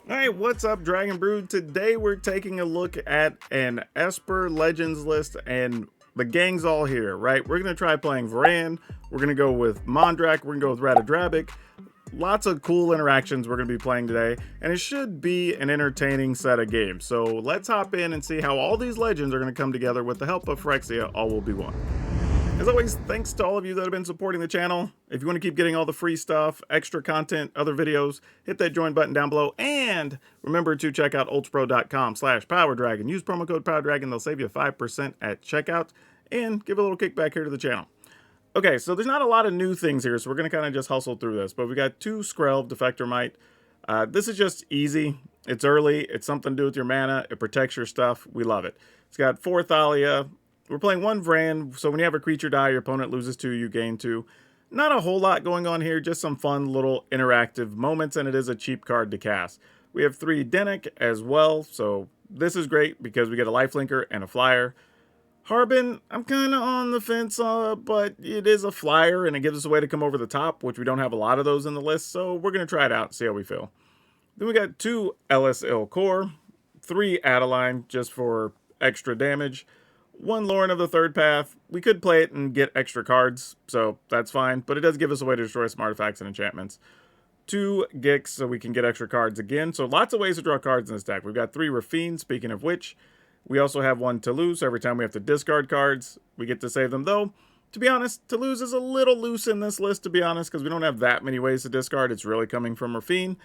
Alright, what's up, Dragon Brood? Today we're taking a look at an Esper Legends list, and the gang's all here, right? We're going to try playing Varan, we're going to go with Mondrak, we're going to go with Ratadrabic. Lots of cool interactions we're going to be playing today, and it should be an entertaining set of games. So let's hop in and see how all these legends are going to come together. With the help of Phyrexia, all will be one. As always, thanks to all of you that have been supporting the channel. If you want to keep getting all the free stuff, extra content, other videos, hit that join button down below. And remember to check out ultrapro.com/PowrDragn. Use promo code PowrDragn. They'll save you 5% at checkout. And give a little kickback here to the channel. Okay, so there's not a lot of new things here, so we're going to kind of just hustle through this. But we got 2 Skrelv Defector Might. This is just easy. It's early. It's something to do with your mana. It protects your stuff. We love it. It's got 4 Thalia. We're playing 1 Varan, so when you have a creature die, your opponent loses 2, you gain 2. Not a whole lot going on here, just some fun little interactive moments, and it is a cheap card to cast. We have 3 Dennick as well, so this is great because we get a lifelinker and a flyer. Harbin, I'm kind of on the fence, but it is a flyer, and it gives us a way to come over the top, which we don't have a lot of those in the list, so we're going to try it out and see how we feel. Then we got 2 Ellis Core, 3 Adeline, just for extra damage. 1 Lauren of the Third Path. We could play it and get extra cards, so that's fine, but it does give us a way to destroy some artifacts and enchantments. 2 Gix, so we can get extra cards again. So lots of ways to draw cards in this deck. We've got 3 Rafine, speaking of which. We also have 1 Toulouse, so every time we have to discard cards, we get to save them. Though, to be honest, Toulouse is a little loose in this list, to be honest, because we don't have that many ways to discard. It's really coming from Rafine,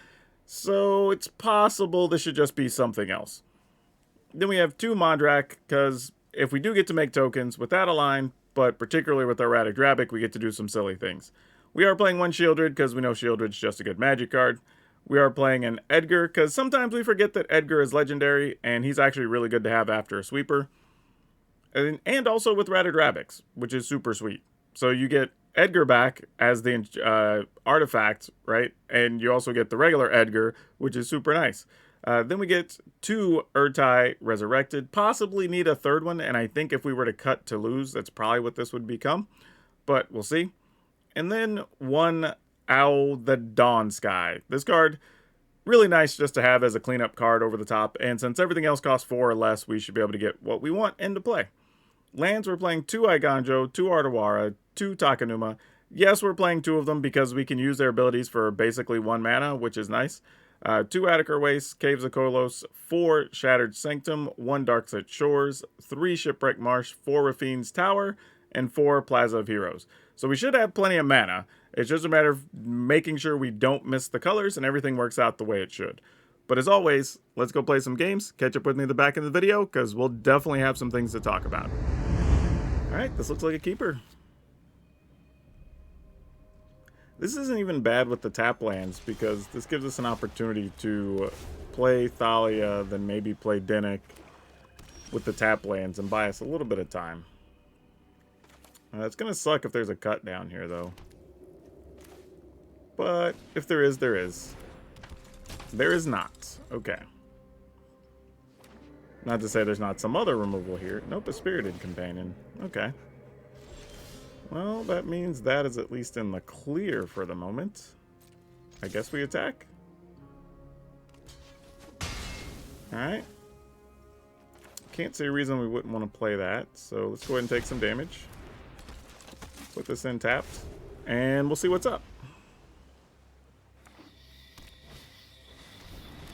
so it's possible this should just be something else. Then we have 2 Mondrak, because if we do get to make tokens with that align, but particularly with our Ratadrabic, we get to do some silly things. We are playing 1 Shieldred because we know Shieldred's just a good magic card. We are playing an Edgar because sometimes we forget that Edgar is legendary, and he's actually really good to have after a sweeper. And also with Ratadrabics, which is super sweet. So you get Edgar back as the artifact, right? And you also get the regular Edgar, which is super nice. Then we get 2 Urtai Resurrected. Possibly need a 3rd one, and I think if we were to cut Toulouse, that's probably what this would become. But we'll see. And then 1 Owl the Dawn Sky. This card, really nice just to have as a cleanup card over the top. And since everything else costs 4 or less, we should be able to get what we want into play. Lands, we're playing 2 Iganjo, 2 Ardawara, 2 Takanuma. Yes, we're playing 2 of them because we can use their abilities for basically 1 mana, which is nice. 2 Attica Waste, Caves of Kolos, 4 Shattered Sanctum, 1 Darkset Shores, 3 Shipwreck Marsh, 4 Rafine's Tower, and 4 Plaza of Heroes. So we should have plenty of mana. It's just a matter of making sure we don't miss the colors and everything works out the way it should. But as always, let's go play some games. Catch up with me at the back of the video because we'll definitely have some things to talk about. Alright, this looks like a keeper. This isn't even bad with the tap lands because this gives us an opportunity to play Thalia, then maybe play Dennick with the tap lands and buy us a little bit of time. It's going to suck if there's a cut down here, though. But if there is, there is. There is not. Okay. Not to say there's not some other removal here. Nope, a Spirited Companion. Okay. Well, that means that is at least in the clear for the moment. I guess we attack. Alright. Can't see a reason we wouldn't want to play that, so let's go ahead and take some damage. Put this in tapped, and we'll see what's up.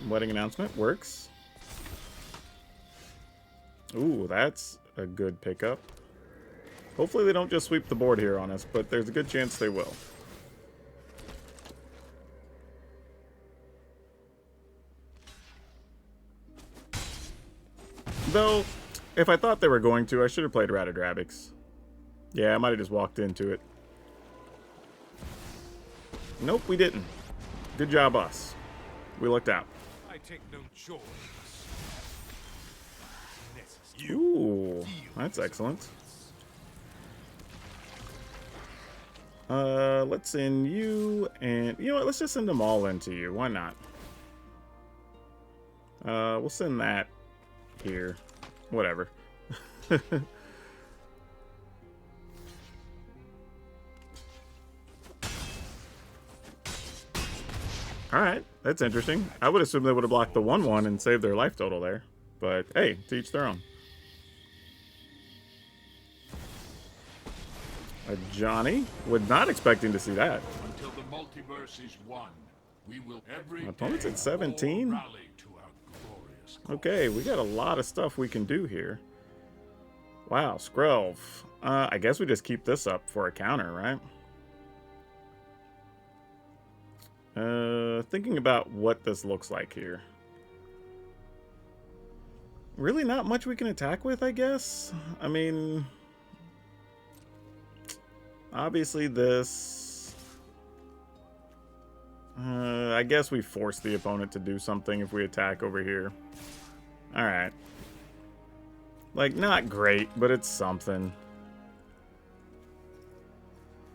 Wedding Announcement works. Ooh, that's a good pickup. Hopefully they don't just sweep the board here on us, but there's a good chance they will. Though, if I thought they were going to, I should have played Ratadrabics. Yeah, I might have just walked into it. Nope, we didn't. Good job, us. We looked out. I take no choice. Ooh, that's excellent. Let's send you, and you know what? Let's just send them all into you. Why not? We'll send that here. Whatever. Alright, that's interesting. I would assume they would have blocked the 1/1 and saved their life total there. But hey, to each their own. A Johnny. Was not expecting to see that. Until the multiverse is one, we will every My opponent's at day 17. all rally to our glorious cause. Okay, we got a lot of stuff we can do here. Wow, Skrelv. I guess we just keep this up for a counter, right? Thinking about what this looks like here. Really not much we can attack with, I guess? I mean... obviously this... I guess we force the opponent to do something if we attack over here. Alright. Like, not great, but it's something.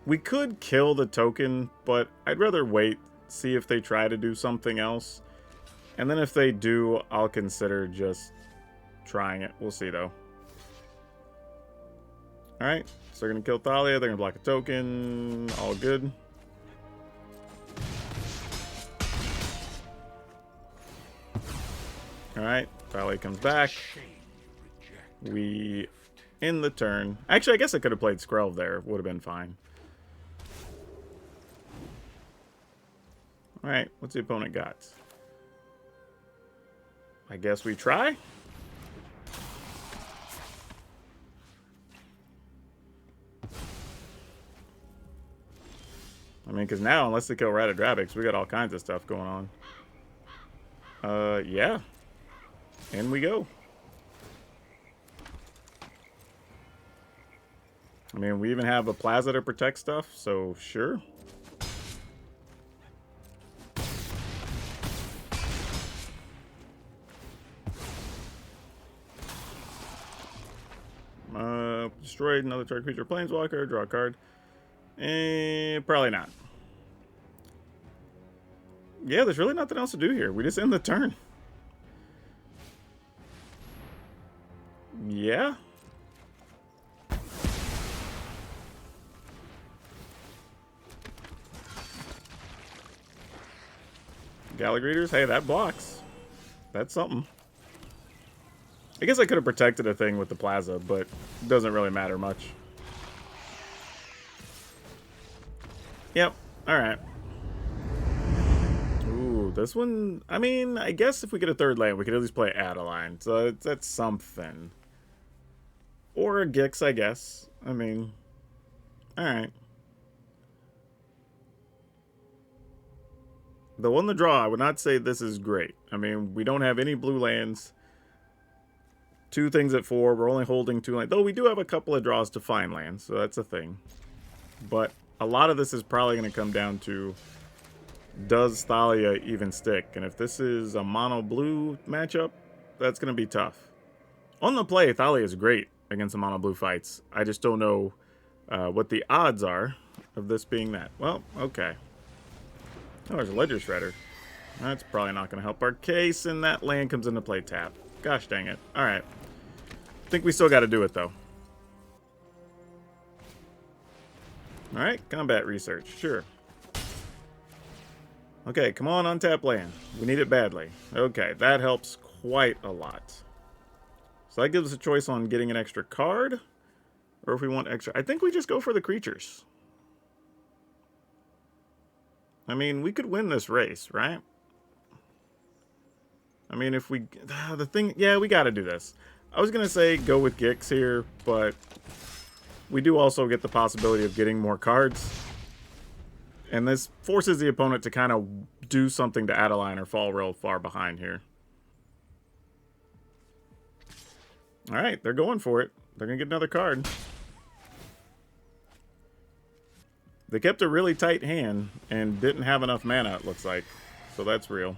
We could kill the token, but I'd rather wait, see if they try to do something else. And then if they do, I'll consider just trying it. We'll see, though. Alright, so they're going to kill Thalia. They're going to block a token. All good. Alright, Thalia comes back. We end the turn. Actually, I guess I could have played Skrelv there. Would have been fine. Alright, what's the opponent got? I guess we try? I mean, because now, unless they kill Ratadrabix, we got all kinds of stuff going on. Yeah. In we go. I mean, we even have a Plaza to protect stuff, so sure. Destroyed another target creature, Planeswalker, draw a card. Probably not. Yeah, there's really nothing else to do here. We just end the turn. Yeah. Gallagreeters, hey, that blocks. That's something. I guess I could have protected a thing with the Plaza, but it doesn't really matter much. Yep, alright. Ooh, this one, I mean, I guess if we get a third land, we could at least play Adeline, so that's something. Or a Gix, I guess. I mean, alright. The one to draw, I would not say this is great. I mean, we don't have any blue lands. 2 things at 4. We're only holding 2 lands. Though we do have a couple of draws to find lands, so that's a thing. But a lot of this is probably going to come down to, does Thalia even stick? And if this is a mono-blue matchup, that's going to be tough. On the play, Thalia is great against the mono-blue fights. I just don't know what the odds are of this being that. Well, okay. Oh, there's a Ledger Shredder. That's probably not going to help our case, and that land comes into play tap. Gosh dang it. Alright. I think we still got to do it, though. Alright, combat research. Sure. Okay, come on, untap land. We need it badly. Okay, that helps quite a lot. So that gives us a choice on getting an extra card, or if we want extra. I think we just go for the creatures. I mean, we could win this race, right? I mean, if we... the thing... yeah, we got to do this. I was going to say go with Gix here, but we do also get the possibility of getting more cards. And this forces the opponent to kind of do something to Adeline or fall real far behind here. Alright, they're going for it. They're going to get another card. They kept a really tight hand and didn't have enough mana, it looks like. So that's real.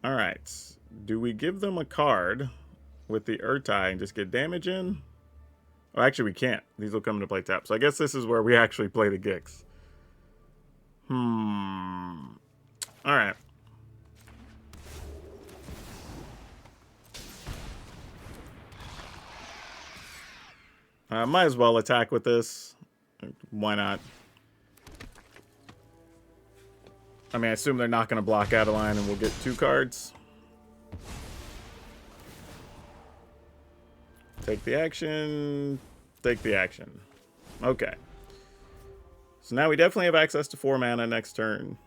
Alright. Do we give them a card with the Urtai and just get damage in? Oh, actually, we can't. These will come into play tap. So I guess this is where we actually play the Gix. Alright. Might as well attack with this. Why not? I mean, I assume they're not going to block Adeline and we'll get 2 cards. Take the action. Take the action. Okay. So now we definitely have access to 4 mana next turn.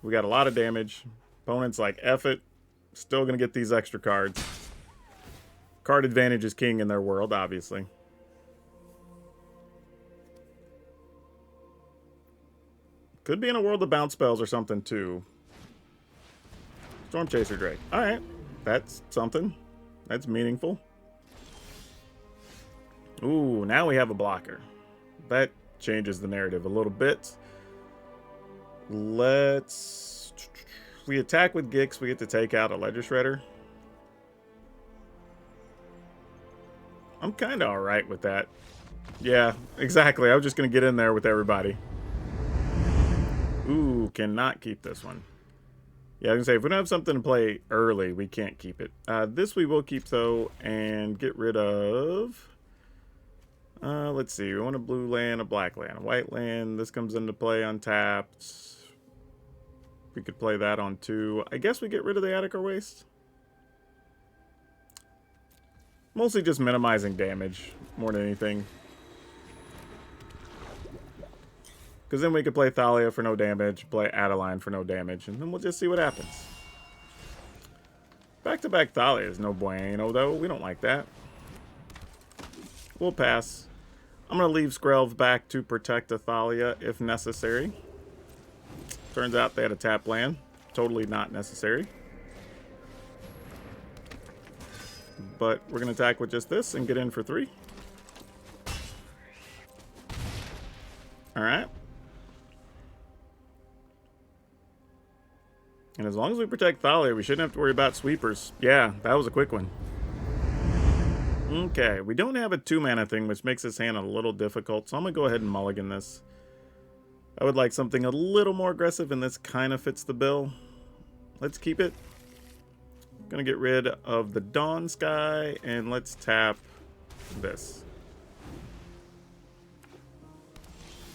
We got a lot of damage. Opponent's like, F it. Still going to get these extra cards. Card advantage is king in their world, obviously. Could be in a world of bounce spells or something, too. Storm Chaser Drake. Alright. That's something. That's meaningful. Ooh, now we have a blocker. That changes the narrative a little bit. Let's... If we attack with Gix, we get to take out a Ledger Shredder. I'm kind of alright with that. Yeah, exactly. I was just going to get in there with everybody. Ooh, cannot keep this one. Yeah, I was going to say, if we don't have something to play early, we can't keep it. This we will keep, though, and get rid of... let's see. We want a blue land, a black land, a white land. This comes into play untapped. We could play that on 2. I guess we get rid of the Attica Waste. Mostly just minimizing damage more than anything. Because then we could play Thalia for no damage, play Adeline for no damage, and then we'll just see what happens. Back-to-back Thalia is no bueno, though. We don't like that. We'll pass. I'm going to leave Skrelv back to protect a Thalia if necessary. Turns out they had a tap land. Totally not necessary. But we're going to attack with just this and get in for 3. Alright. And as long as we protect Thalia, we shouldn't have to worry about sweepers. Yeah, that was a quick one. Okay, we don't have a 2-mana thing, which makes this hand a little difficult, so I'm going to go ahead and mulligan this. I would like something a little more aggressive, and this kind of fits the bill. Let's keep it. Gonna get rid of the Dawn Sky, and let's tap this.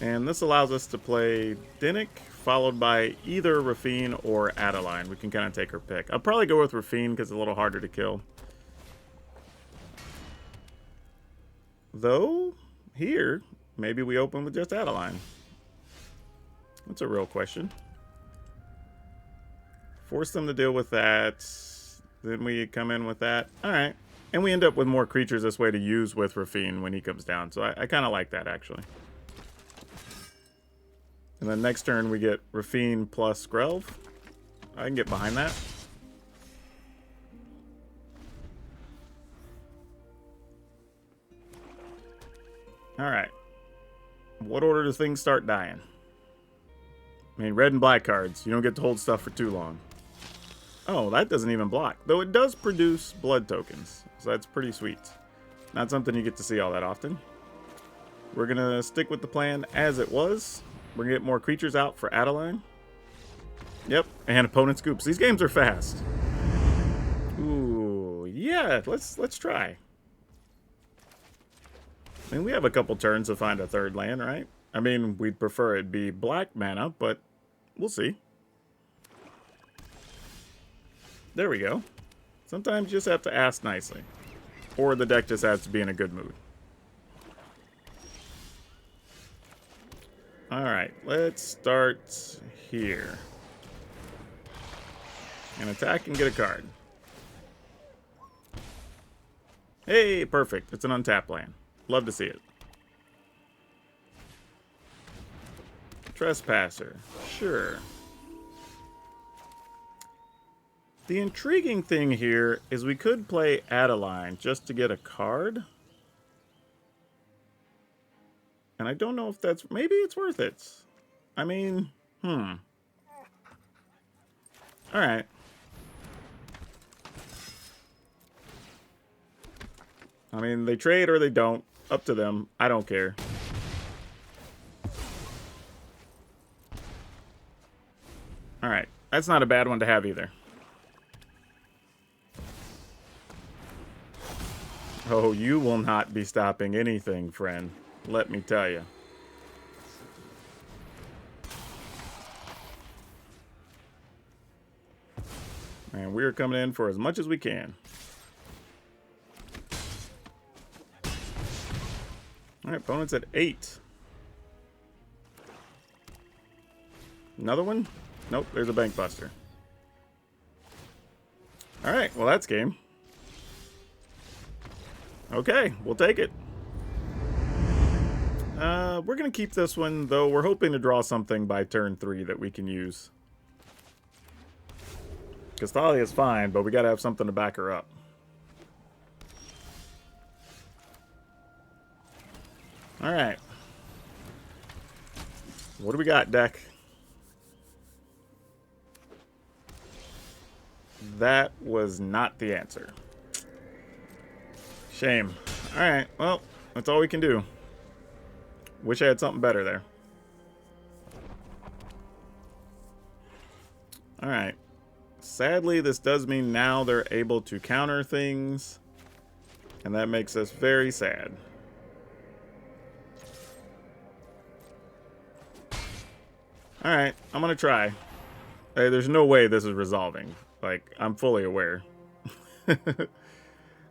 And this allows us to play Dinnik, followed by either Rafine or Adeline. We can kind of take our pick. I'll probably go with Rafine because it's a little harder to kill. Though, here, maybe we open with just Adeline. That's a real question. Force them to deal with that. Then we come in with that. Alright. And we end up with more creatures this way to use with Rafine when he comes down. So I kind of like that, actually. And then next turn we get Rafine plus Skrelv. I can get behind that. Alright. What order do things start dying? I mean, red and black cards. You don't get to hold stuff for too long. Oh, that doesn't even block. Though it does produce blood tokens. So that's pretty sweet. Not something you get to see all that often. We're going to stick with the plan as it was. We're going to get more creatures out for Adeline. Yep, and opponent scoops. These games are fast. Ooh, yeah, let's try. I mean, we have a couple turns to find a 3rd land, right? I mean, we'd prefer it be black mana, but we'll see. There we go. Sometimes you just have to ask nicely. Or the deck just has to be in a good mood. Alright, let's start here. And attack and get a card. Hey, perfect. It's an untapped land. Love to see it. Trespasser. Sure. The intriguing thing here is we could play Adeline just to get a card. And I don't know if that's... Maybe it's worth it. I mean, Alright. I mean, they trade or they don't. Up to them. I don't care. Alright. That's not a bad one to have either. Oh, you will not be stopping anything, friend. Let me tell you. And we're coming in for as much as we can. All right, opponent's at 8. Another one? Nope, there's a bank buster. All right, well, that's game. Okay, we'll take it. We're going to keep this one, though. We're hoping to draw something by turn 3 that we can use. Because Thalia's fine, but we got to have something to back her up. All right. What do we got, deck? That was not the answer. Shame. All right, well, that's all we can do. Wish I had something better there. All right. Sadly, this does mean now they're able to counter things, and that makes us very sad. All right, I'm going to try. Hey, there's no way this is resolving. Like, I'm fully aware.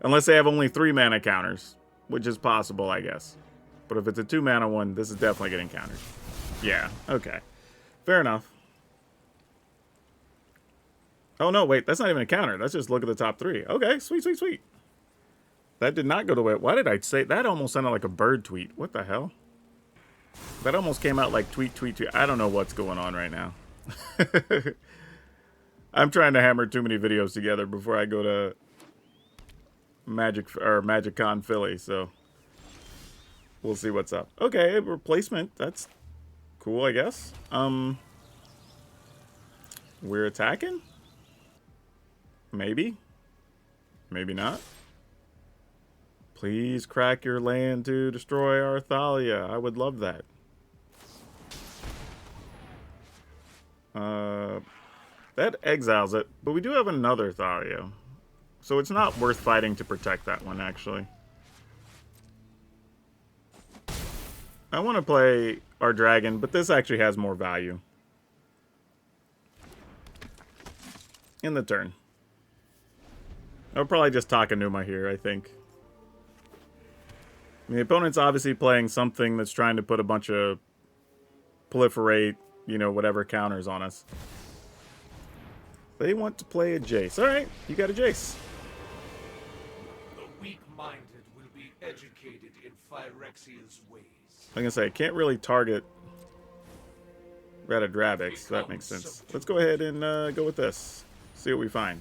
Unless they have only 3 mana counters, which is possible, I guess. But if it's a 2 mana one, this is definitely getting countered. Yeah, okay. Fair enough. Oh, no, wait, that's not even a counter. That's just look at the top 3. Okay, sweet, sweet, sweet. That did not go the way. Why did I say that? Almost sounded like a bird tweet. What the hell? That almost came out like tweet, tweet, tweet. I don't know what's going on right now. I'm trying to hammer too many videos together before I go to MagicCon Philly, so we'll see what's up. Okay, replacement. That's cool, I guess. We're attacking? Maybe. Maybe not. Please crack your land to destroy our Thalia. I would love that. That exiles it, but we do have another Thalia. So it's not worth fighting to protect that one, actually. I want to play our dragon, but this actually has more value. In the turn. I'll probably just Takenuma here, I think. The opponent's obviously playing something that's trying to put a bunch of proliferate, you know, whatever counters on us. They want to play a Jace. Alright, you got a Jace. The weak-minded will be educated in Phyrexia's ways. I'm gonna say, I can't really target Ratadrabix, so that makes sense. Let's go ahead and go with this. See what we find.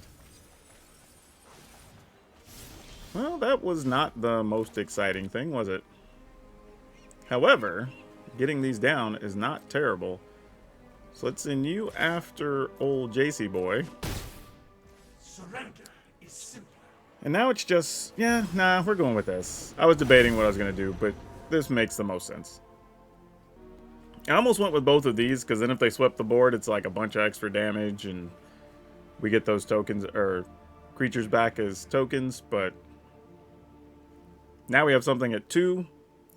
Well, that was not the most exciting thing, was it? However, getting these down is not terrible. So let's send you after old JC boy. Surrender is simpler. And now it's just, yeah, nah, we're going with this. I was debating what I was going to do, but this makes the most sense. I almost went with both of these, because then if they swept the board, it's like a bunch of extra damage, and we get those tokens, or creatures back as tokens, but now we have something at 2,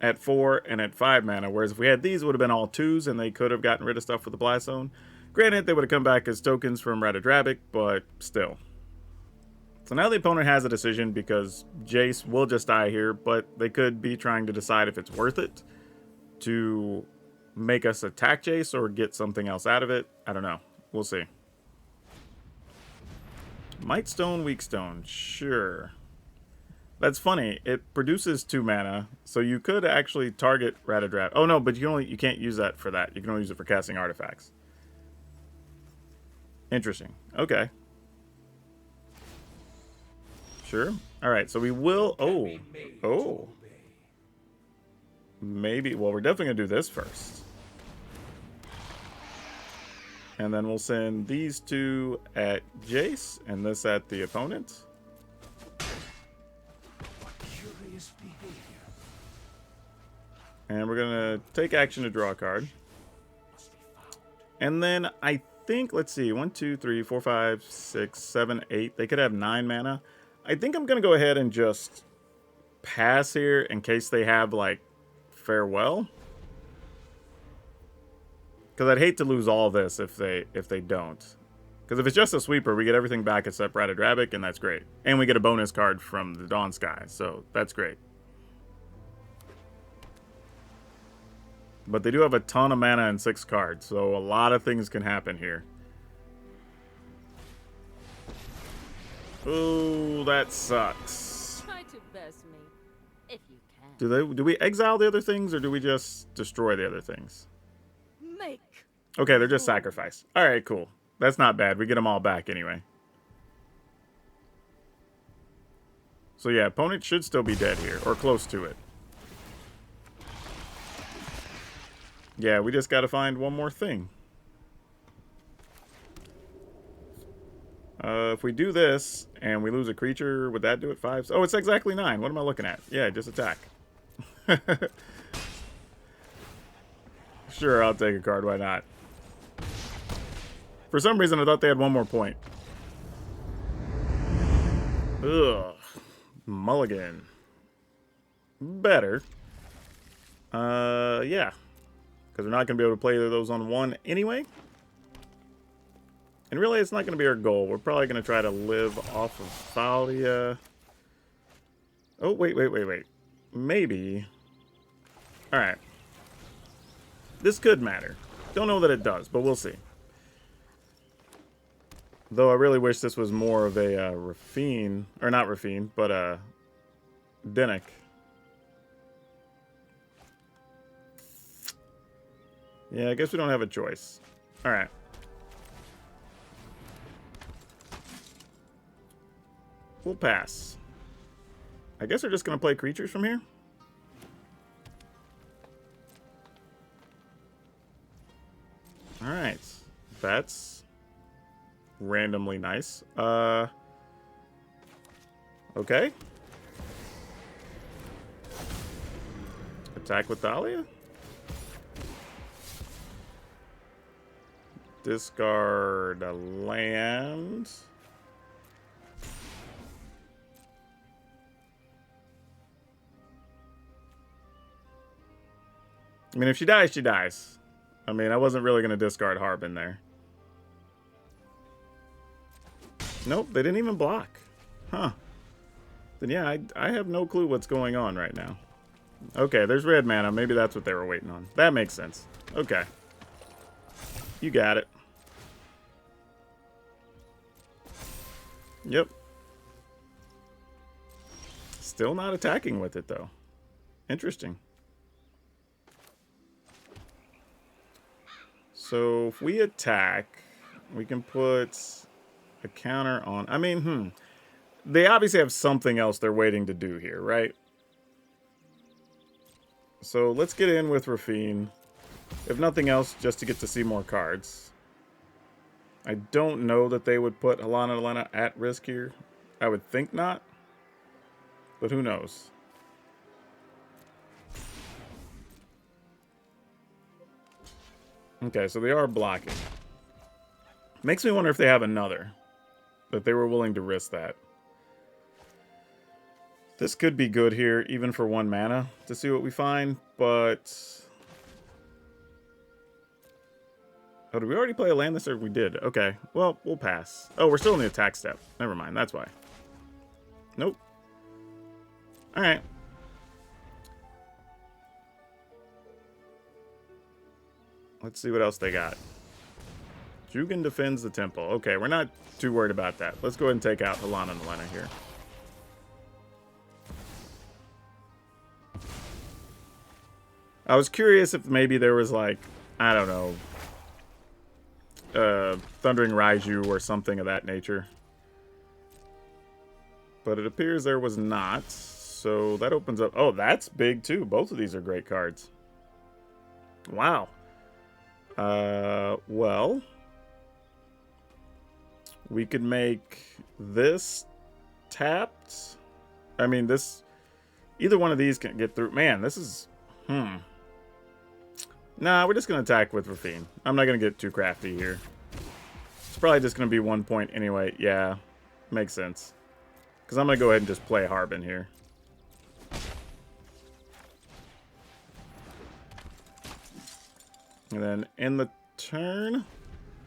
at 4, and at 5 mana, whereas if we had these, it would have been all 2s, and they could have gotten rid of stuff with the Blast Zone. Granted, they would have come back as tokens from Ratadrabix, but still. So now the opponent has a decision, because Jace will just die here, but they could be trying to decide if it's worth it to make us attack Jace or get something else out of it. I don't know. We'll see. Might Stone, Weak Stone. Sure. That's funny. It produces 2 mana, so you could actually target Ratadrabix. Oh no, but you can't use that for that. You can only use it for casting artifacts. Interesting. Okay. Sure. All right. So we will. Oh. Maybe. Well, we're definitely gonna do this first, and then we'll send these 2 at Jace and this at the opponent. And we're going to take action to draw a card. And then I think, let's see, 1, 2, 3, 4, 5, 6, 7, 8. They could have 9 mana. I think I'm going to go ahead and just pass here in case they have, like, Farewell. Because I'd hate to lose all this if they don't. Because if it's just a sweeper, we get everything back except PowrDragn, and that's great. And we get a bonus card from the Dawn Sky, so that's great. But they do have a ton of mana and 6 cards, so a lot of things can happen here. Ooh, that sucks. Try to burst me, if you can. Do we exile the other things, or do we just destroy the other things? Make. Okay, they're just sacrifice. Alright, cool. That's not bad. We get them all back anyway. So yeah, opponent should still be dead here, or close to it. Yeah, we just gotta find one more thing. If we do this, and we lose a creature, would that do it 5? Oh, it's exactly 9. What am I looking at? Yeah, just attack. Sure, I'll take a card. Why not? For some reason, I thought they had one more point. Ugh. Mulligan. Better. Yeah. Because we're not going to be able to play those on one anyway. And really, it's not going to be our goal. We're probably going to try to live off of Thalia. Oh, wait. Maybe. Alright. This could matter. Don't know that it does, but we'll see. Though I really wish this was more of a Rafine. Or not Rafine, but Dinnick. Yeah, I guess we don't have a choice. Alright. We'll pass. I guess we're just going to play creatures from here. Alright. That's randomly nice. Okay. Attack with Thalia? Discard a land. I mean, if she dies, she dies. I mean, I wasn't really going to discard Harbin there. Nope, they didn't even block. Huh. Then yeah, I have no clue what's going on right now. Okay, there's red mana. Maybe that's what they were waiting on. That makes sense. Okay. You got it. Yep. Still not attacking with it, though. Interesting. So, if we attack, we can put a counter on... I mean, They obviously have something else they're waiting to do here, right? So, let's get in with Rafine. If nothing else, just to get to see more cards. I don't know that they would put Helena at risk here. I would think not. But who knows? Okay, so they are blocking. Makes me wonder if they have another. That they were willing to risk that. This could be good here, even for 1 mana, to see what we find, but... Oh, did we already play a land this turn? We did. Okay, well, we'll pass. Oh, we're still in the attack step. Never mind, that's why. Nope. Alright. Let's see what else they got. Jugan defends the temple. Okay, we're not too worried about that. Let's go ahead and take out Helena here. I was curious if maybe there was like, I don't know, Thundering Raiju or something of that nature. But it appears there was not. So that opens up... Oh, that's big too. Both of these are great cards. Wow. Well... We could make this tapped. I mean, this... Either one of these can get through. Man, this is... Nah, we're just going to attack with Rafine. I'm not going to get too crafty here. It's probably just going to be 1 point anyway. Yeah, makes sense. Because I'm going to go ahead and just play Harbin here. And then end the turn.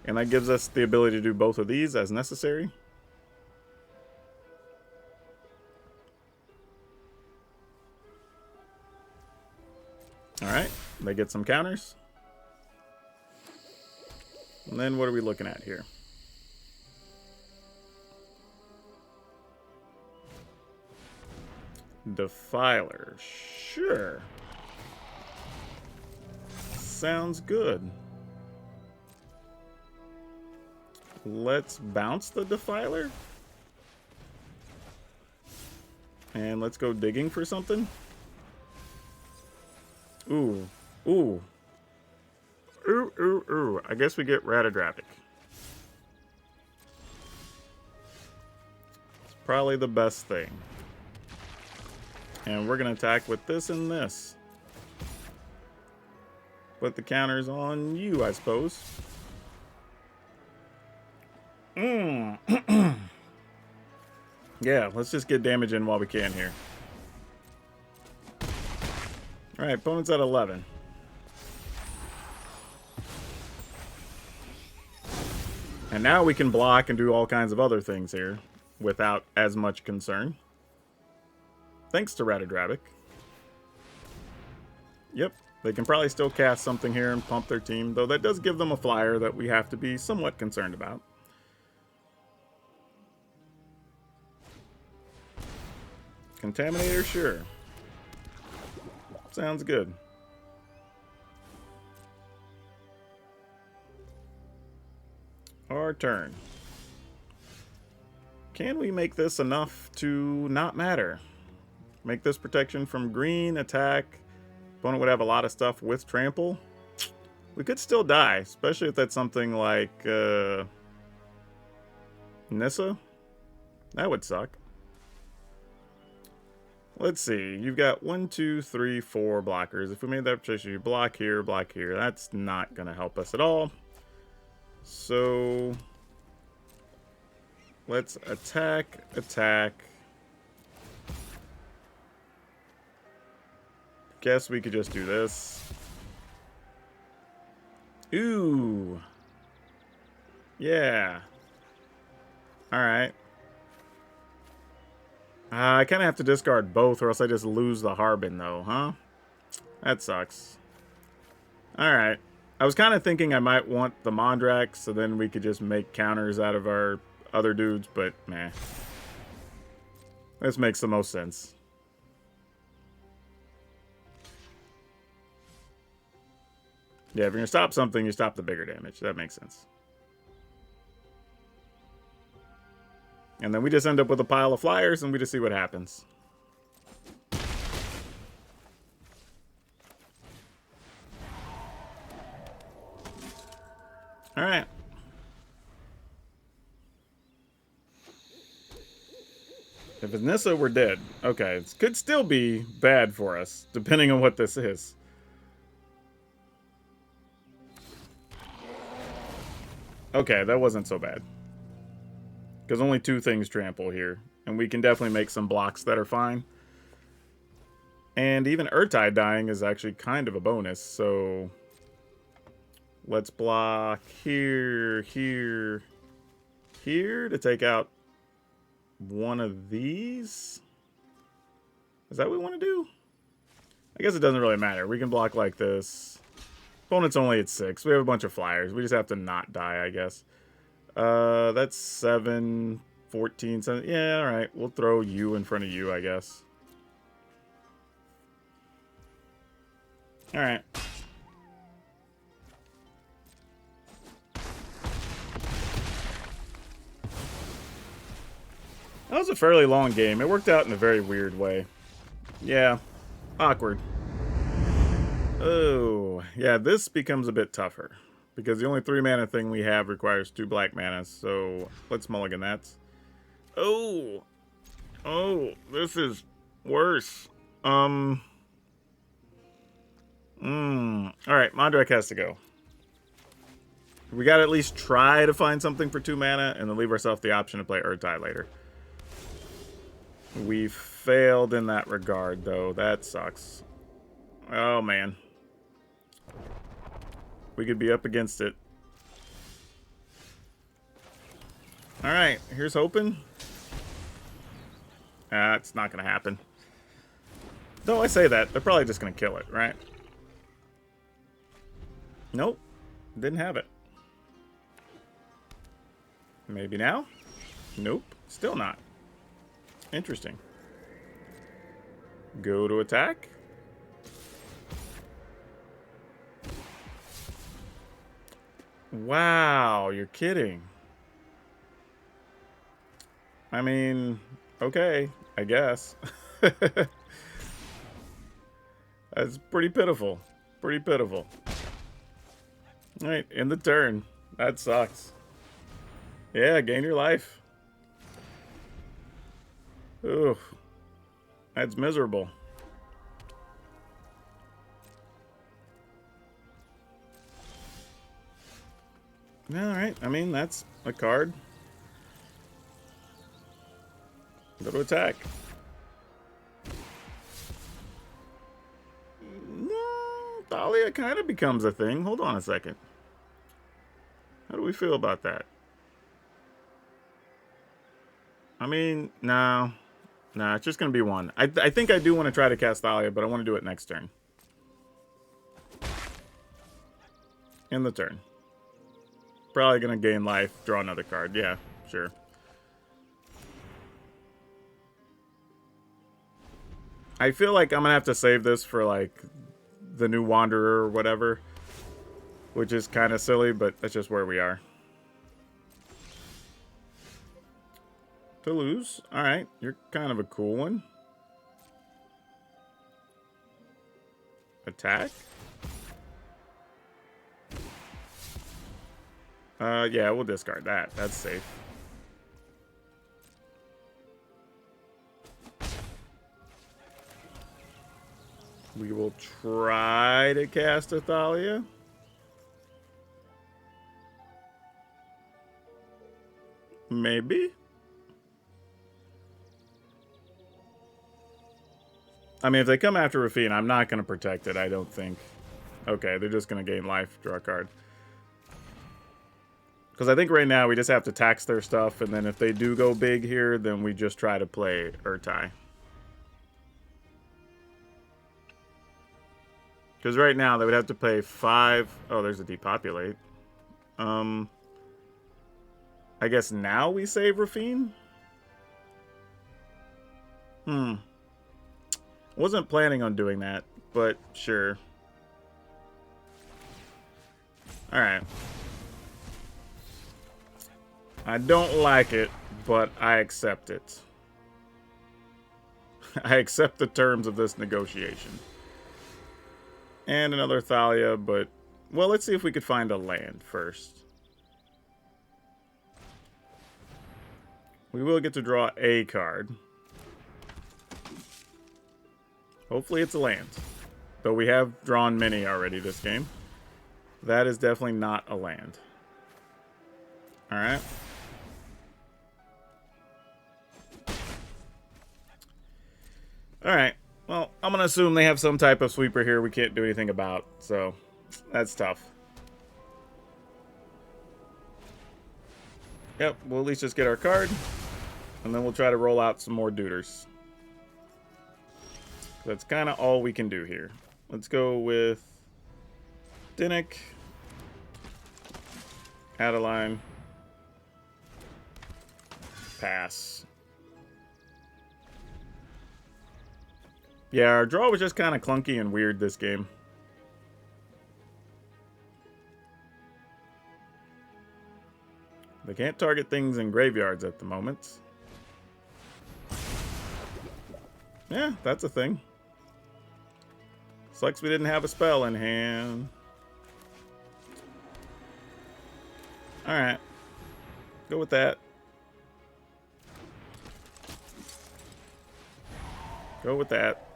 And that gives us the ability to do both of these as necessary. Alright, they get some counters. And then what are we looking at here? Defiler. Sure. Sounds good. Let's bounce the Defiler. And let's go digging for something. Ooh. Ooh. Ooh, ooh, ooh. I guess we get Ratadrapic. It's probably the best thing. And we're going to attack with this and this. Put the counters on you, I suppose. Yeah, let's just get damage in while we can here. Alright, opponent's at 11. And now we can block and do all kinds of other things here without as much concern. Thanks to Ratadrapic. Yep, they can probably still cast something here and pump their team, though that does give them a flyer that we have to be somewhat concerned about. Contaminator, sure. Sounds good. Our turn. Can we make this enough to not matter? Make this protection from green, attack. Opponent would have a lot of stuff with trample. We could still die, especially if that's something like Nissa. That would suck. Let's see. You've got 1, 2, 3, 4 blockers. If we made that protection, you block here, block here. That's not going to help us at all. So let's attack, attack. Guess we could just do this. Ooh. Yeah. Alright. I kind of have to discard both or else I just lose the Harbin though, huh? That sucks. Alright. I was kind of thinking I might want the Mondrak so then we could just make counters out of our other dudes, but meh. This makes the most sense. Yeah, if you're going to stop something, you stop the bigger damage. That makes sense. And then we just end up with a pile of flyers and we just see what happens. Alright. If it's Nissa, we're dead. Okay, it could still be bad for us, depending on what this is. Okay, that wasn't so bad. Because only 2 things trample here. And we can definitely make some blocks that are fine. And even Urtai dying is actually kind of a bonus, so... Let's block here, here, here to take out one of these. Is that what we want to do? I guess it doesn't really matter. We can block like this. Opponent's only at 6. We have a bunch of flyers. We just have to not die, I guess. That's 7, 14, 7. Yeah, alright. We'll throw you in front of you, I guess. Alright. That was a fairly long game. It worked out in a very weird way. Yeah. Awkward. Oh. Yeah, this becomes a bit tougher. Because the only 3 mana thing we have requires 2 black mana. So, let's mulligan that. Oh. Oh, this is worse. Alright, Mondrak has to go. We gotta at least try to find something for 2 mana and then leave ourselves the option to play Urtai later. We failed in that regard, though. That sucks. Oh, man. We could be up against it. Alright, here's hoping. It's not going to happen. Though I say that, they're probably just going to kill it, right? Nope. Didn't have it. Maybe now? Nope. Still not. Interesting. Go to attack. Wow, you're kidding. I mean, okay, I guess. That's pretty pitiful. Pretty pitiful. Alright, end the turn. That sucks. Yeah, gain your life. Ooh. That's miserable. Alright, I mean, that's a card. Go to attack. Thalia kind of becomes a thing. Hold on a second. How do we feel about that? I mean, no. Nah, it's just going to be one. I think I do want to try to cast Thalia, but I want to do it next turn. In the turn. Probably going to gain life, draw another card. Yeah, sure. I feel like I'm going to have to save this for, like, the new Wanderer or whatever. Which is kind of silly, but that's just where we are. To lose. Alright, you're kind of a cool one. Attack. Yeah, we'll discard that. That's safe. We will try to cast a Thalia. Maybe. I mean, if they come after Rafine, I'm not going to protect it, I don't think. Okay, they're just going to gain life, draw a card. Because I think right now we just have to tax their stuff, and then if they do go big here, then we just try to play Urtai. Because right now they would have to pay 5... Oh, there's a depopulate. I guess now we save Rafine? Wasn't planning on doing that, but sure. Alright. I don't like it, but I accept it. I accept the terms of this negotiation. And another Thalia, but... Well, let's see if we could find a land first. We will get to draw a card. Hopefully it's a land. Though we have drawn many already this game. That is definitely not a land. Alright. Alright. Well, I'm going to assume they have some type of sweeper here we can't do anything about. So, that's tough. Yep, we'll at least just get our card. And then we'll try to roll out some more duders. That's kind of all we can do here. Let's go with Dinnick, Adeline, pass. Yeah, our draw was just kind of clunky and weird this game. They can't target things in graveyards at the moment. Yeah, that's a thing. Sucks we didn't have a spell in hand. Alright. Go with that. Go with that.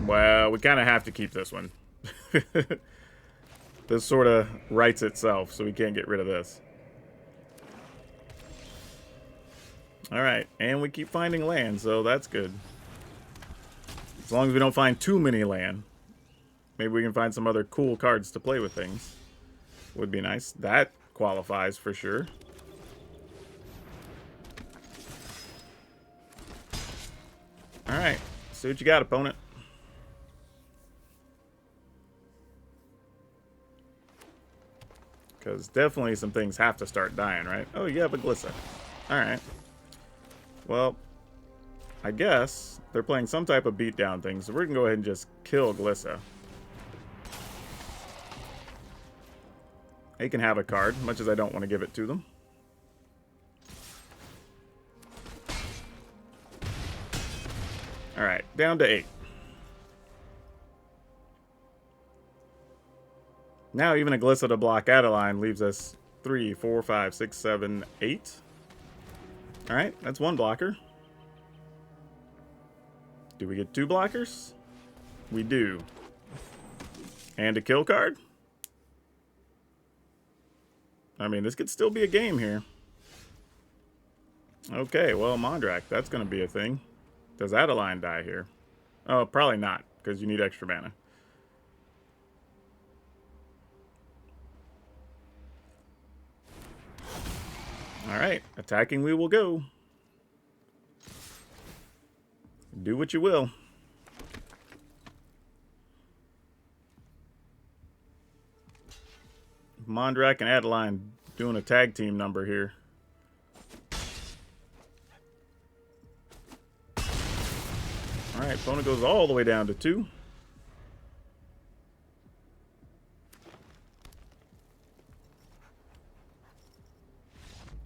Well, we kind of have to keep this one. This sort of writes itself, so we can't get rid of this. Alright, and we keep finding land, so that's good. As long as we don't find too many land. Maybe we can find some other cool cards to play with things. would be nice. That qualifies for sure. Alright, see what you got, opponent. Because definitely some things have to start dying, right? Oh, you have a Glissa. Alright. Well, I guess they're playing some type of beatdown thing, so we're going to go ahead and just kill Glissa. They can have a card, much as I don't want to give it to them. Alright, down to 8. Now even a Glissa to block Adeline leaves us 3, 4, 5, 6, 7, 8. Alright, that's one blocker. Do we get 2 blockers? We do. And a kill card? I mean, this could still be a game here. Okay, well, Mondrak, that's going to be a thing. Does Adeline die here? Oh, probably not, because you need extra mana. Alright, attacking we will go. Do what you will. Mondrak and Adeline doing a tag team number here. Alright, opponent goes all the way down to 2.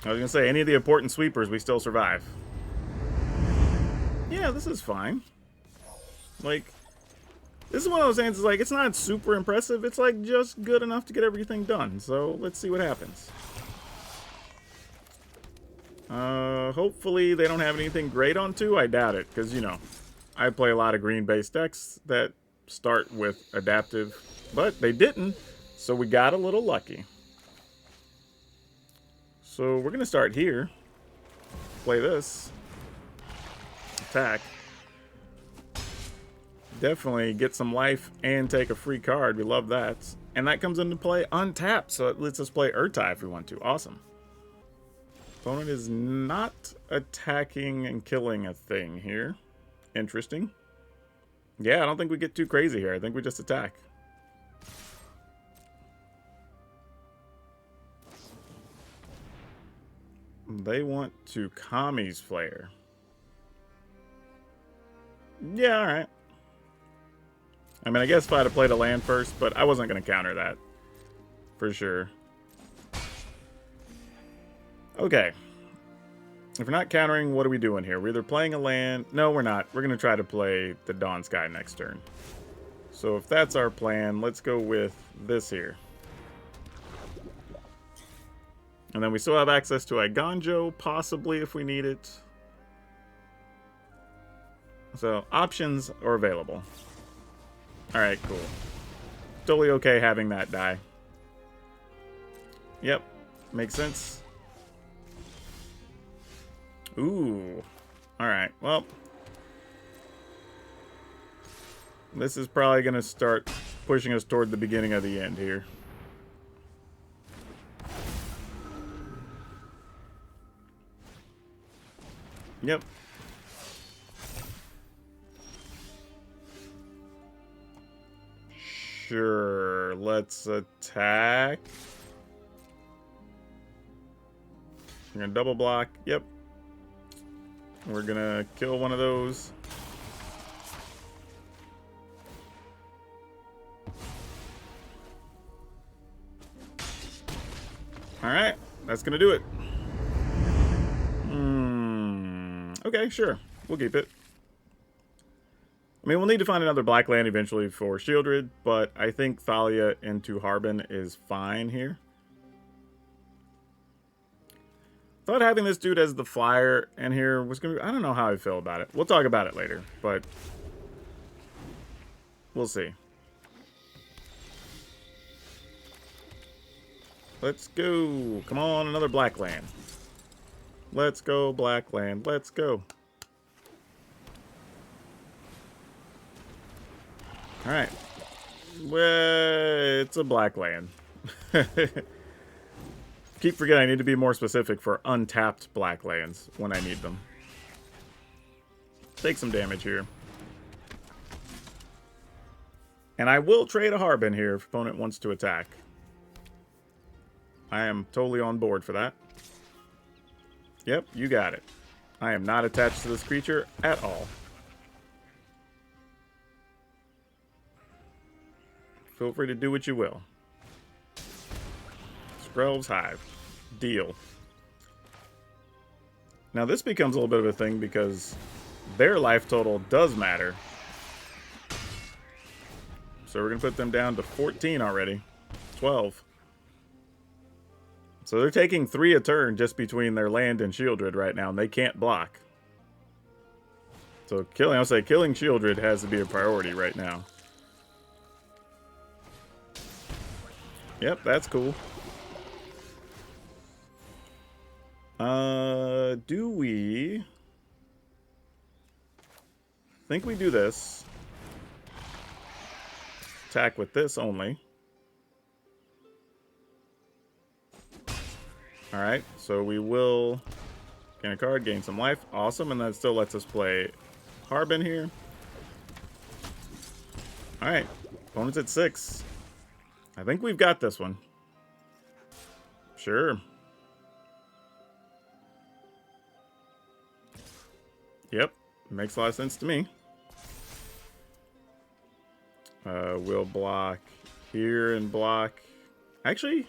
I was going to say, any of the important sweepers, we still survive. Yeah, this is fine. Like, this is one of those answers, like, it's not super impressive. It's, like, just good enough to get everything done. So, let's see what happens. Hopefully they don't have anything great on 2. I doubt it, because, you know, I play a lot of green-based decks that start with adaptive. But they didn't, so we got a little lucky. So we're going to start here. Play this. Attack. Definitely get some life and take a free card. We love that. And that comes into play untapped, so it lets us play Urtai if we want to. Awesome. Opponent is not attacking and killing a thing here. Interesting. Yeah, I don't think we get too crazy here. I think we just attack. They want to Kami's Flare. Yeah, alright. I mean, I guess if I had to play the land first, but I wasn't going to counter that. For sure. Okay. If we're not countering, what are we doing here? We're either playing a land... No, we're not. We're going to try to play the Dawn Sky next turn. So if that's our plan, let's go with this here. And then we still have access to Iganjo, possibly, if we need it. So, options are available. Alright, cool. Totally okay having that die. Yep, makes sense. Ooh. Alright, well. This is probably going to start pushing us toward the beginning of the end here. Yep. Sure, let's attack. We're gonna double block. Yep. We're gonna kill one of those. Alright, that's gonna do it. Okay, sure. We'll keep it. I mean, we'll need to find another black land eventually for Shieldred, but I think Thalia into Harbin is fine here. Thought having this dude as the flyer in here was going to be... I don't know how I feel about it. We'll talk about it later, but... we'll see. Let's go. Come on, another black land. Let's go, black land. Let's go. Alright. Well, it's a black land. Keep forgetting I need to be more specific for untapped black lands when I need them. Take some damage here. And I will trade a Harbin here if opponent wants to attack. I am totally on board for that. Yep, you got it. I am not attached to this creature at all. Feel free to do what you will. Skrell's Hive. Deal. Now this becomes a little bit of a thing because their life total does matter. So we're going to put them down to 14 already. 12. So they're taking 3 a turn just between their land and Shieldred right now, and they can't block. So killing Shieldred has to be a priority right now. Yep, that's cool. Do we... I think we do this. Attack with this only. Alright, so we will gain a card, gain some life. Awesome, and that still lets us play Harbin here. Alright, opponent's at 6. I think we've got this one. Sure. Yep, makes a lot of sense to me. We'll block here and block... Actually...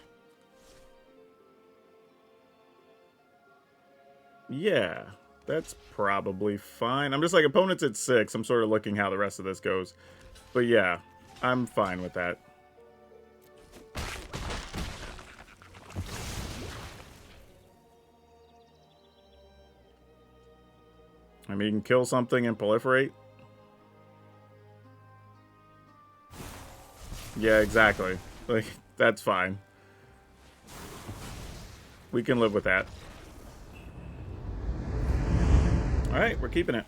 Yeah, that's probably fine. I'm just like, opponent's at 6. I'm sort of looking how the rest of this goes. But yeah, I'm fine with that. I mean, you can kill something and proliferate. Yeah, exactly. Like, that's fine. We can live with that. Alright, we're keeping it.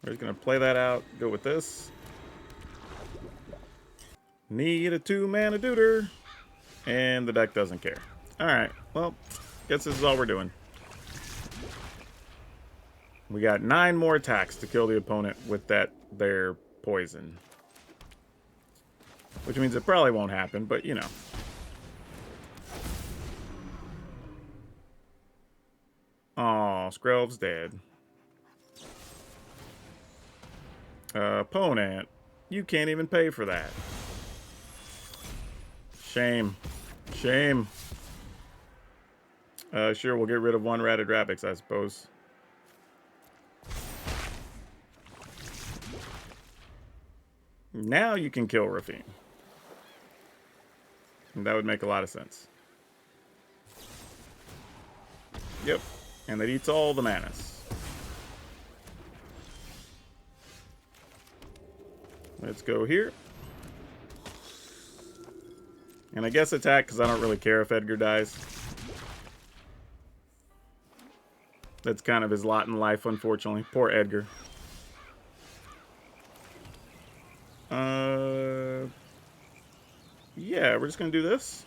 We're just going to play that out. Go with this. Need a 2-mana duder. And the deck doesn't care. Alright, well, guess this is all we're doing. We got 9 more attacks to kill the opponent with their poison. Which means it probably won't happen, but you know. Aw, Skrell's dead. Opponent, you can't even pay for that. Shame. Shame. Sure, we'll get rid of 1 Ratted Rabix, I suppose. Now you can kill Rafine. And that would make a lot of sense. Yep. And that eats all the manas. Let's go here. And I guess attack, because I don't really care if Edgar dies. That's kind of his lot in life, unfortunately. Poor Edgar. Yeah, we're just going to do this.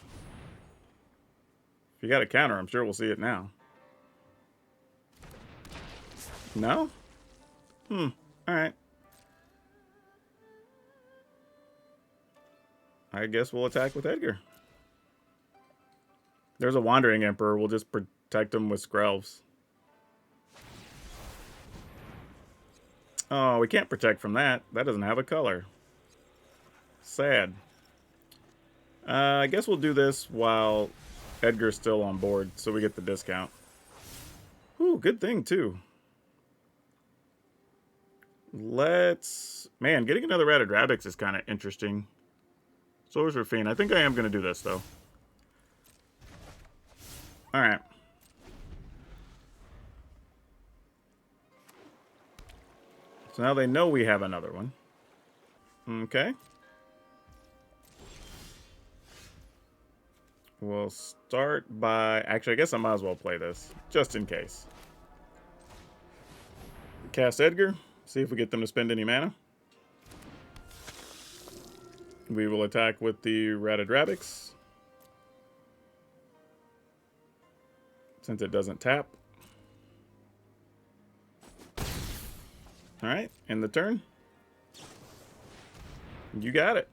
If you got a counter, I'm sure we'll see it now. No? Alright. I guess we'll attack with Edgar. There's a Wandering Emperor. We'll just protect him with Skrells. Oh, we can't protect from that. That doesn't have a color. Sad. I guess we'll do this while Edgar's still on board, so we get the discount. Ooh, good thing, too. Let's... Man, getting another Ratted Rabix is kind of interesting. So is Rafine. I think I am going to do this, though. Alright. So now they know we have another one. Okay. We'll start by... Actually, I guess I might as well play this, just in case. Cast Edgar. See if we get them to spend any mana. We will attack with the Ratadrabix, since it doesn't tap. Alright, end the turn. You got it.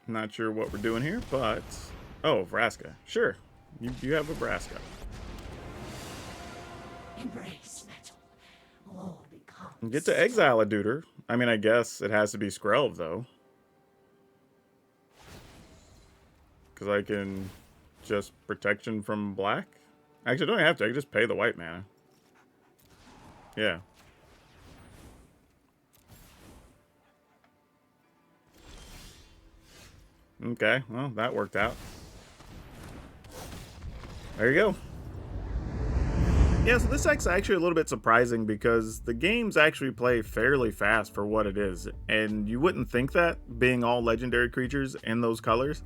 Not sure what we're doing here, but... Oh, Vraska. Sure. You have a Vraska. Embrace metal. All becomes. Get to exile a Duder. I mean, I guess it has to be Skrelv, though. Because I can just protection from black. Actually, I don't have to. I can just pay the white mana. Yeah. Okay, well, that worked out. There you go. Yeah, so this deck's actually a little bit surprising because the games actually play fairly fast for what it is. And you wouldn't think that, being all legendary creatures in those colors.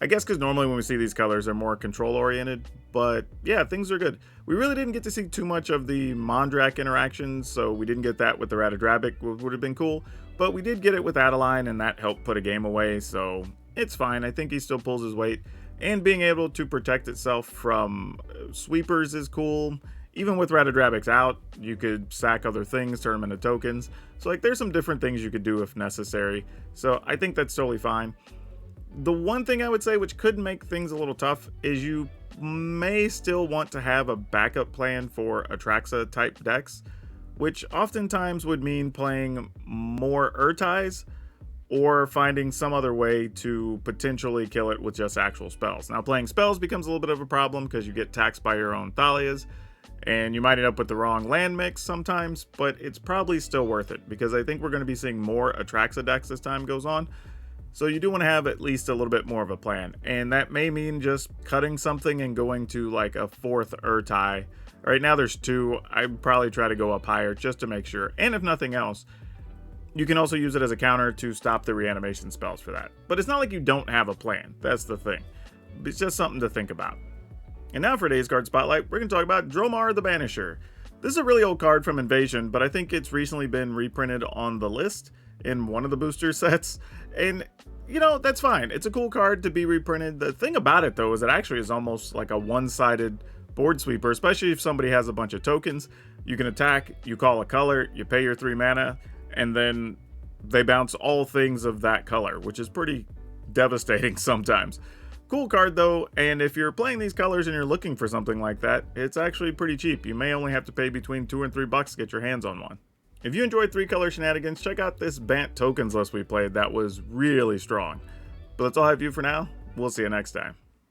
I guess because normally when we see these colors are more control-oriented. But yeah, things are good. We really didn't get to see too much of the Mondrak interactions, so we didn't get that with the Ratadrabix, would have been cool. But we did get it with Adeline, and that helped put a game away, so it's fine. I think he still pulls his weight. And being able to protect itself from sweepers is cool. Even with Ratadrabix out, you could sack other things, turn them into tokens. So like, there's some different things you could do if necessary. So I think that's totally fine. The one thing I would say which could make things a little tough is you may still want to have a backup plan for Atraxa type decks, which oftentimes would mean playing more Urtais or finding some other way to potentially kill it with just actual spells. Now, playing spells becomes a little bit of a problem because you get taxed by your own Thalias, and you might end up with the wrong land mix sometimes, but it's probably still worth it because I think we're going to be seeing more Atraxa decks as time goes on. So you do want to have at least a little bit more of a plan, and that may mean just cutting something and going to like a fourth Urtai. Right now there's two. I'd probably try to go up higher just to make sure, and if nothing else, you can also use it as a counter to stop the reanimation spells for that. But it's not like you don't have a plan. That's the thing. It's just something to think about. And now for today's card spotlight, we're going to talk about Dromar the Banisher. This is a really old card from Invasion, but I think it's recently been reprinted on the list in one of the booster sets. And, you know, that's fine. It's a cool card to be reprinted. The thing about it, though, is it actually is almost like a one-sided board sweeper, especially if somebody has a bunch of tokens. You can attack, you call a color, you pay your 3 mana, and then they bounce all things of that color, which is pretty devastating sometimes. Cool card though, and if you're playing these colors and you're looking for something like that, it's actually pretty cheap. You may only have to pay between $2 and $3 to get your hands on one. If you enjoyed 3-color shenanigans, check out this Bant tokens list we played that was really strong. But that's all I have for you for now. We'll see you next time.